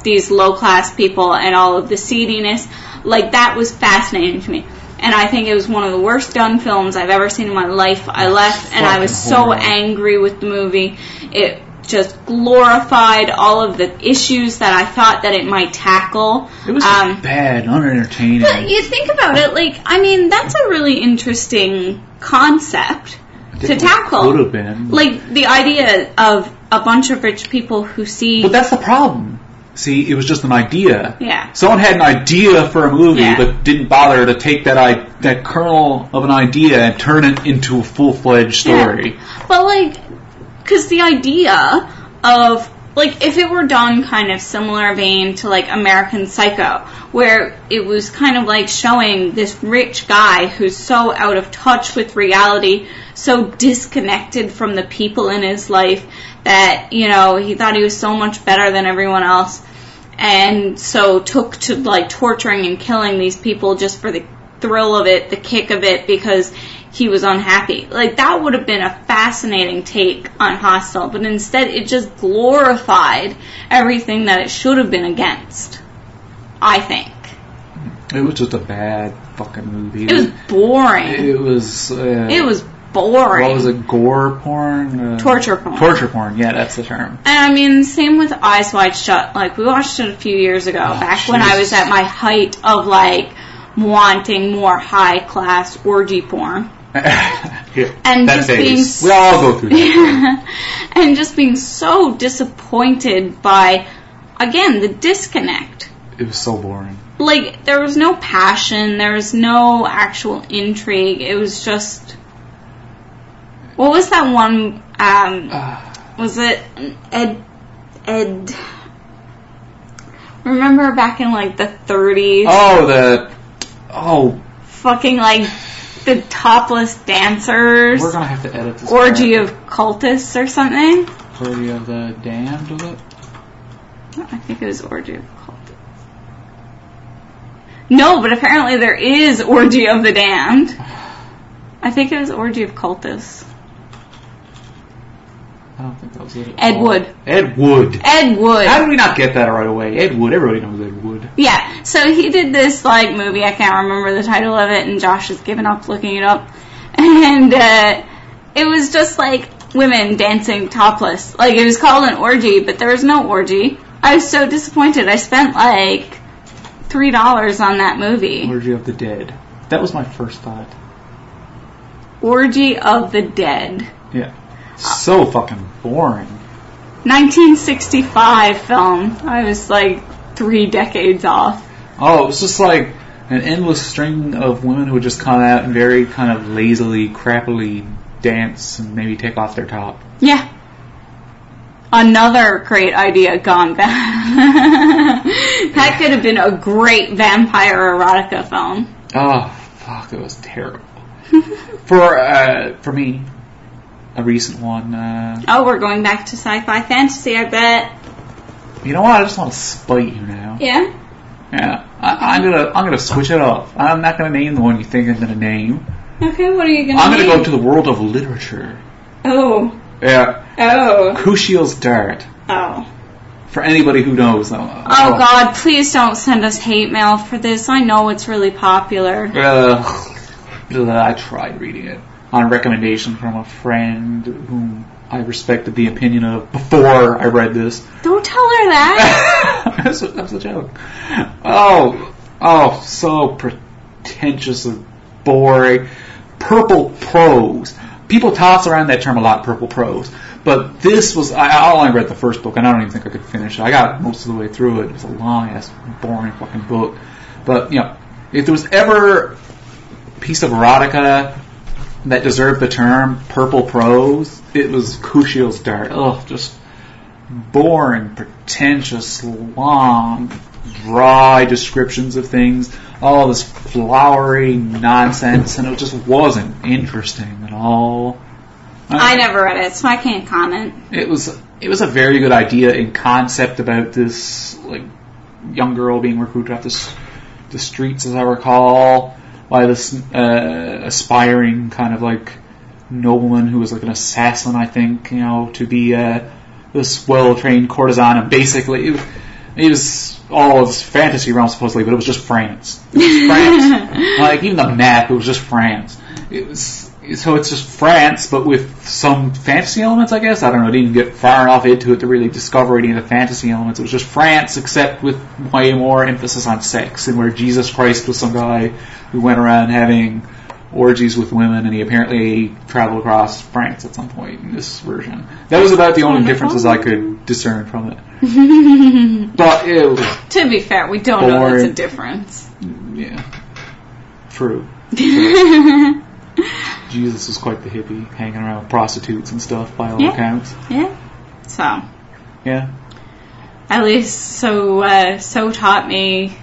these low-class people and all of the seediness. Like, that was fascinating to me. And I think it was one of the worst done films I've ever seen in my life. I left and I was so angry with the movie. It just glorified all of the issues that I thought that it might tackle. It was bad, unentertaining. But you think about it, that's a really interesting concept to tackle. Could have been. Like, the idea of a bunch of rich people who see... But that's the problem. See, it was just an idea. Yeah. Someone had an idea for a movie, but didn't bother to take that kernel of an idea and turn it into a full-fledged story. Yeah. But, because the idea of, if it were done kind of similar vein to, American Psycho, where it was kind of like showing this rich guy who's so out of touch with reality, so disconnected from the people in his life that, he thought he was so much better than everyone else, and so took to, torturing and killing these people just for the thrill of it, the kick of it, because he was unhappy. That would have been a fascinating take on Hostel, but instead it just glorified everything that it should have been against, I think. It was just a bad fucking movie. It was boring. It was boring. What was it? Gore porn? Torture porn. Torture porn, yeah, that's the term. And same with Eyes Wide Shut. We watched it a few years ago, when I was at my height of, wanting more high-class orgy porn. And just phase. We all go through that. And just being so disappointed by, again, the disconnect. It was so boring. There was no passion. There was no actual intrigue. It was just... What was that one? Was it Ed? Remember back in the 30s? Fucking the topless dancers. We're gonna have to edit this. Orgy of cultists or something. Orgy of the Damned, was it? I think it was Orgy of cultists. No, but apparently there is Orgy of the Damned. I think it was Orgy of cultists. I don't think that was it. Ed Wood. Ed Wood. Ed Wood. How did we not get that right away? Ed Wood. Everybody knows Ed Wood. Yeah. So he did this movie. I can't remember the title of it, and Josh has given up looking it up. And it was just like women dancing topless. Like, it was called an orgy, but there was no orgy. I was so disappointed. I spent like $3 on that movie. Orgy of the Dead. That was my first thought. Orgy of the Dead. Yeah. So fucking boring. 1965 film. I was like 3 decades off. Oh, it was just like an endless string of women who would just come out and very kind of lazily, crappily dance and maybe take off their top. Yeah. Another great idea gone bad. That could have been a great vampire erotica film. Oh, fuck, it was terrible. For me, a recent one. We're going back to sci-fi fantasy, I bet. You know what? I just want to spite you now. Yeah? Yeah. I'm gonna switch it up. I'm not gonna name the one you think I'm gonna name. Okay, what are you gonna name? I'm gonna go to the world of literature. Oh. Yeah. Oh. Kushiel's Dart. Oh. For anybody who knows. Oh God, please don't send us hate mail for this. I know it's really popular. I tried reading it on recommendation from a friend whom I respected the opinion of before I read this. Don't tell her that. That's a joke. Oh, so pretentious and boring. Purple prose. People toss around that term a lot, purple prose. But this was, I only read the first book, and I don't even think I could finish it. I got most of the way through it. It was a long-ass, boring fucking book. But, you know, if there was ever a piece of erotica that deserved the term purple prose, it was Kushiel's Dart. Ugh, just boring, pretentious, long, dry descriptions of things, all this flowery nonsense, and it just wasn't interesting at all. I never read it, so I can't comment. It was a very good idea in concept about this like young girl being recruited off the streets, as I recall, by this aspiring kind of like nobleman who was like an assassin, I think, you know, to be this well-trained courtesan, and basically it was all of this fantasy realm supposedly, but it was just France. It was France. Like even the map, it was just France. So it's just France, but with some fantasy elements, I guess. I don't know. I didn't get far enough into it to really discover any of the fantasy elements. It was just France, except with way more emphasis on sex, and where Jesus Christ was some guy who went around having orgies with women, and he apparently traveled across France at some point in this version. That was about the only differences I could discern from it. But it was to be fair, we don't know that's a difference. Yeah. True. Jesus was quite the hippie, hanging around with prostitutes and stuff, by all accounts. Yeah. So. Yeah. At least so taught me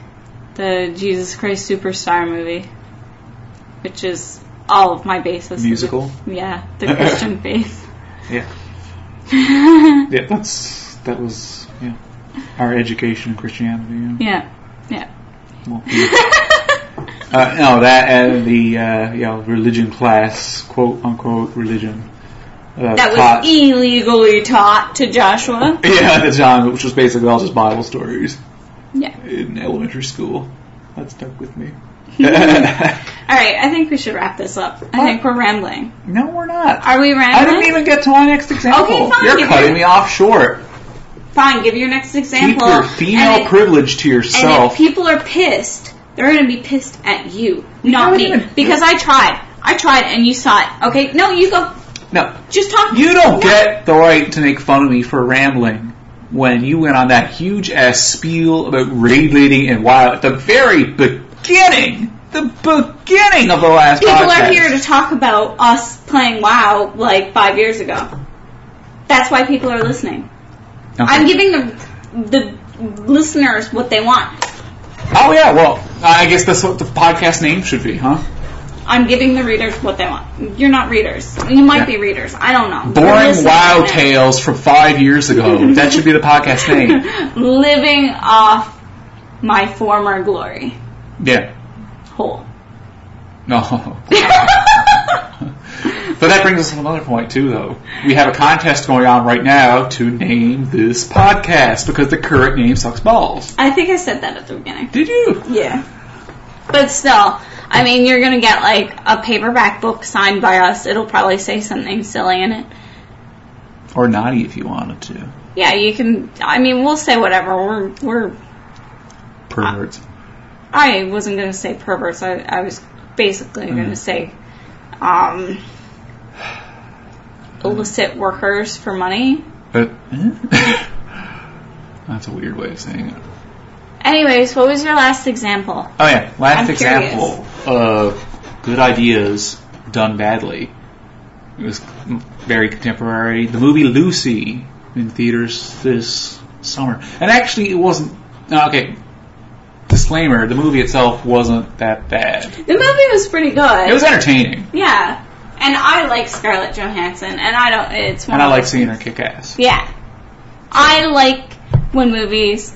the Jesus Christ Superstar movie, which is all of my basis. Musical? The Christian faith. Yeah. Yeah, that was our education in Christianity. Yeah. Well, no, that and the religion class, quote unquote religion. That was illegally taught to Joshua. Yeah, to John, which was basically all just Bible stories. Yeah. In elementary school. That stuck with me. Alright, I think we should wrap this up. I think we're rambling. No, we're not. Are we rambling? I didn't even get to my next example. Okay, fine. You're cutting me off short. Fine, give your next example. Keep your female privilege to yourself. And if people are pissed, they're going to be pissed at you, not me. Because I tried, and you saw it. Okay, no, you go. No. Just talk. You don't get the right to make fun of me for rambling when you went on that huge-ass spiel about raid-baiting and WoW at the very beginning of the last People podcast. are here to talk about us playing WoW like 5 years ago. That's why people are listening. Okay. I'm giving the listeners what they want. Oh, yeah, well, I guess that's what the podcast name should be, huh? I'm giving the readers what they want. You're not readers. You might be readers. I don't know. Boring WoW tales from 5 years ago. That should be the podcast name. Living off my former glory. Yeah. Hole. No. But that brings us to another point, too, though. We have a contest going on right now to name this podcast, because the current name sucks balls. I think I said that at the beginning. Did you? Yeah. But still, I mean, you're going to get, like, a paperback book signed by us. It'll probably say something silly in it. Or naughty if you wanted to. Yeah, you can... I mean, we'll say whatever. We're perverts. I wasn't going to say perverts. I was basically going to say illicit workers for money. That's a weird way of saying it. Anyways, what was your last example? Oh yeah, last example of good ideas done badly. It was very contemporary. The movie Lucy in theaters this summer. And actually it wasn't... Okay, disclaimer, the movie itself wasn't that bad. The movie was pretty good. It was entertaining. Yeah. And I like Scarlett Johansson, and I don't... It's one and of I like those seeing things. her kick ass. Yeah. I like when movies...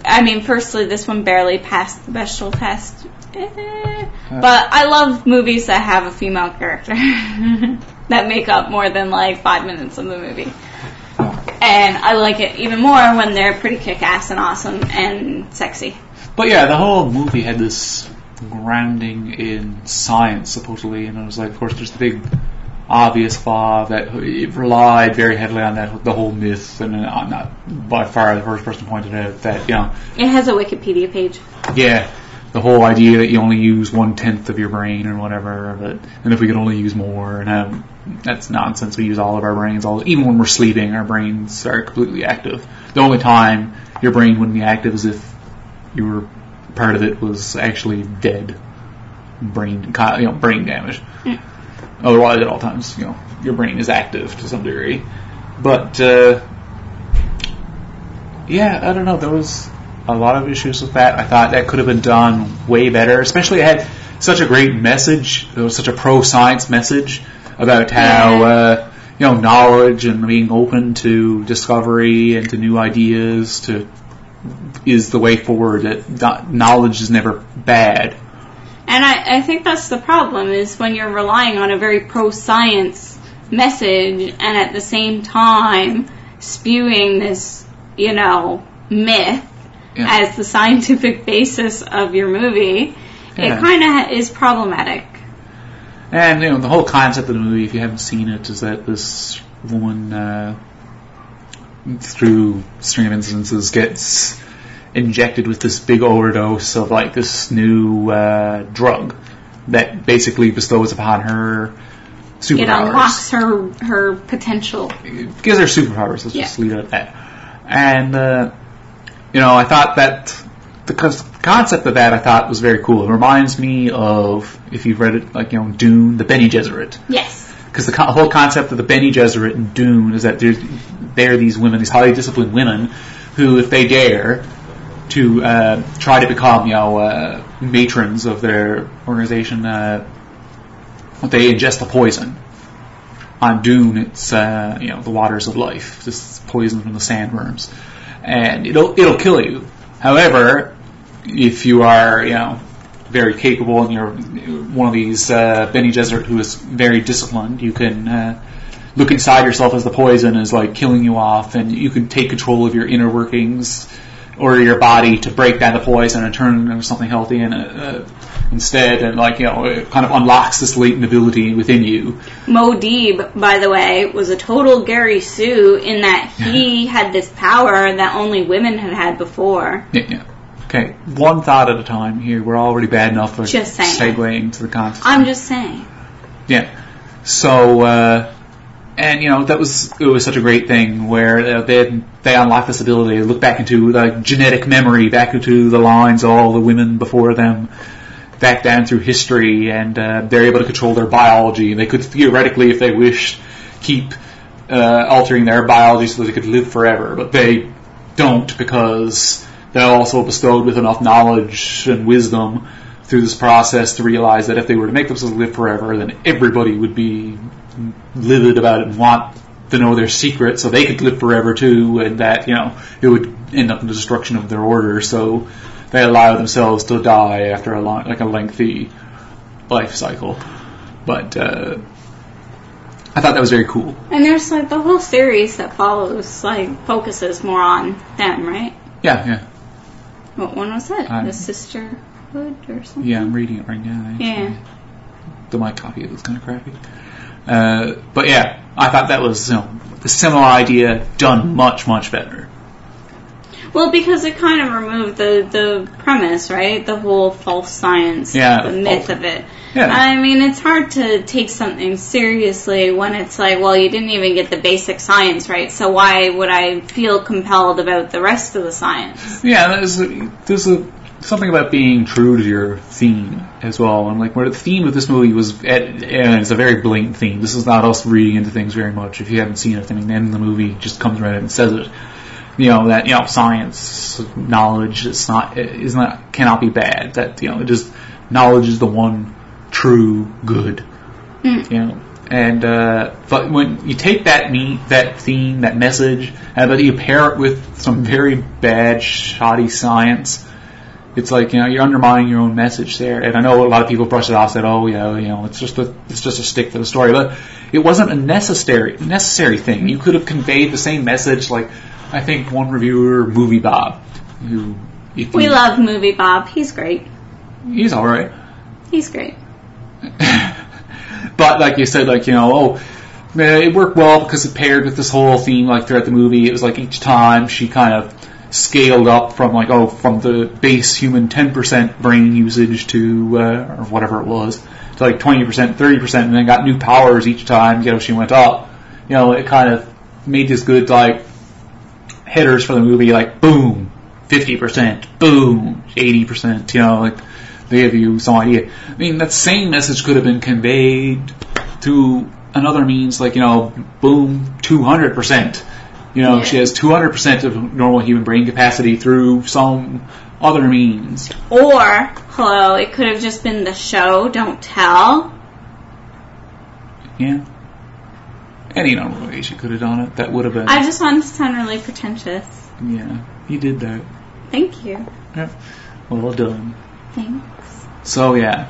I mean, firstly, this one barely passed the Bechdel test. But I love movies that have a female character that make up more than, like, 5 minutes of the movie. And I like it even more when they're pretty kick-ass and awesome and sexy. But yeah, the whole movie had this grounding in science, supposedly, and it was like, of course, there's the big obvious flaw that it relied very heavily on the whole myth, and I'm not by far the first person pointed out that, you know... It has a Wikipedia page. Yeah, the whole idea that you only use 1/10 of your brain or whatever, and if we could only use more, and that's nonsense. We use all of our brains, even when we're sleeping, our brains are completely active. The only time your brain wouldn't be active is if part of it was actually dead, brain damage. Mm. Otherwise, at all times, your brain is active to some degree. But yeah, I don't know. There was a lot of issues with that. I thought that could have been done way better. Especially, it had such a great message. It was such a pro-science message about how knowledge and being open to discovery and to new ideas is the way forward. That knowledge is never bad. And I think that's the problem, is when you're relying on a very pro-science message and at the same time spewing this, myth as the scientific basis of your movie, it kind of is problematic. And, the whole concept of the movie, if you haven't seen it, is that this woman, through a string of incidences, gets injected with this big overdose of, like, this new drug that basically bestows upon her superpowers. It unlocks her potential. It gives her superpowers. Let's just leave it at that. And, I thought that the concept of that I thought was very cool. It reminds me of, if you've read it, like, Dune, the Bene Gesserit. Yes. Because the whole concept of the Bene Gesserit in Dune is that they're these women, these highly disciplined women, who, if they dare to try to become, matrons of their organization, they ingest the poison. On Dune, it's the waters of life, this poison from the sandworms, and it'll kill you. However, if you are very capable and you're one of these Bene Gesserit who is very disciplined, you can look inside yourself as the poison is like killing you off, and you can take control of your inner workings or your body to break down the poison and turn it into something healthy instead, and it kind of unlocks this latent ability within you. Modib, by the way, was a total Gary Sue in that he had this power that only women had before. Yeah. Okay, one thought at a time here. We're already bad enough for segueing to the concept. I'm just saying. Yeah. So, and it was such a great thing where they unlock this ability to look back into genetic memory, back into the lines of all the women before them, back down through history, and they're able to control their biology. They could theoretically, if they wished, keep altering their biology so that they could live forever, but they don't, because they're also bestowed with enough knowledge and wisdom through this process to realize that if they were to make themselves live forever, then everybody would be livid about it and want to know their secret so they could live forever too, and that it would end up in the destruction of their order. So they allow themselves to die after a lengthy life cycle. But I thought that was very cool. And there's the whole series that follows focuses more on them, right? Yeah. What one was it? The sister. Hood or something. Yeah, I'm reading it right now. Actually. Yeah. Though my copy of it was kind of crappy. But yeah, I thought that was a similar idea done much, much better. Well, because it kind of removed the premise, right? The whole false science, the myth of it. Yeah. I mean, it's hard to take something seriously when it's like, well, you didn't even get the basic science right, so why would I feel compelled about the rest of the science? Yeah, there's something about being true to your theme as well. And like, where the theme of this movie was, and it's a very blatant theme. This is not us reading into things very much. If you haven't seen it, I mean, the end of the movie just comes right in and says it. That science, knowledge cannot be bad. That just knowledge is the one true good. And but when you take that theme, that message, but you pair it with some very bad, shoddy science, it's like you're undermining your own message there. And I know a lot of people brush it off, said, "Oh yeah, it's just a stick for the story," but it wasn't a necessary thing. You could have conveyed the same message, like. I think one reviewer, Movie Bob, we love Movie Bob. He's great. He's all right. He's great. But like you said, it worked well because it paired with this whole theme. Like throughout the movie, it was like each time she kind of scaled up from the base human 10% brain usage to or whatever it was to like 20%, 30%, and then got new powers each time. She went up. It kind of made this good hitters for the movie, like boom, 50%, boom, 80%, they give you some idea. I mean, that same message could have been conveyed through another means, like, boom, 200%. She has 200% of normal human brain capacity through some other means. Or, it could have just been the show, don't tell. Yeah. Any number of ways you could have done it. That would have been... I just wanted to sound really pretentious. Yeah, you did that. Thank you. Yeah. Well done. Thanks. So, yeah.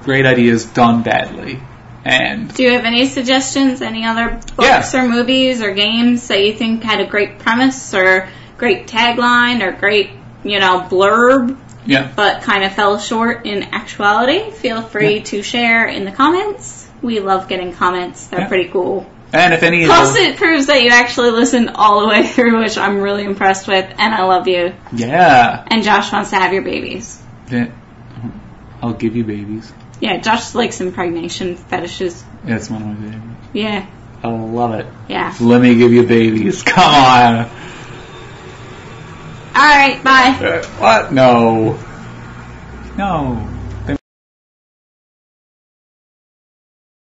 Great ideas done badly. And... Do you have any suggestions? Any other books or movies or games that you think had a great premise or great tagline or great, blurb? Yeah. But kind of fell short in actuality? Feel free to share in the comments. We love getting comments. They're pretty cool. And if any... Plus, it proves that you actually listened all the way through, which I'm really impressed with, and I love you. Yeah. And Josh wants to have your babies. Yeah. I'll give you babies. Yeah, Josh likes impregnation fetishes. Yeah, it's one of my favorites. Yeah. I love it. Yeah. Let me give you babies. Come on. All right, bye. What? No. No.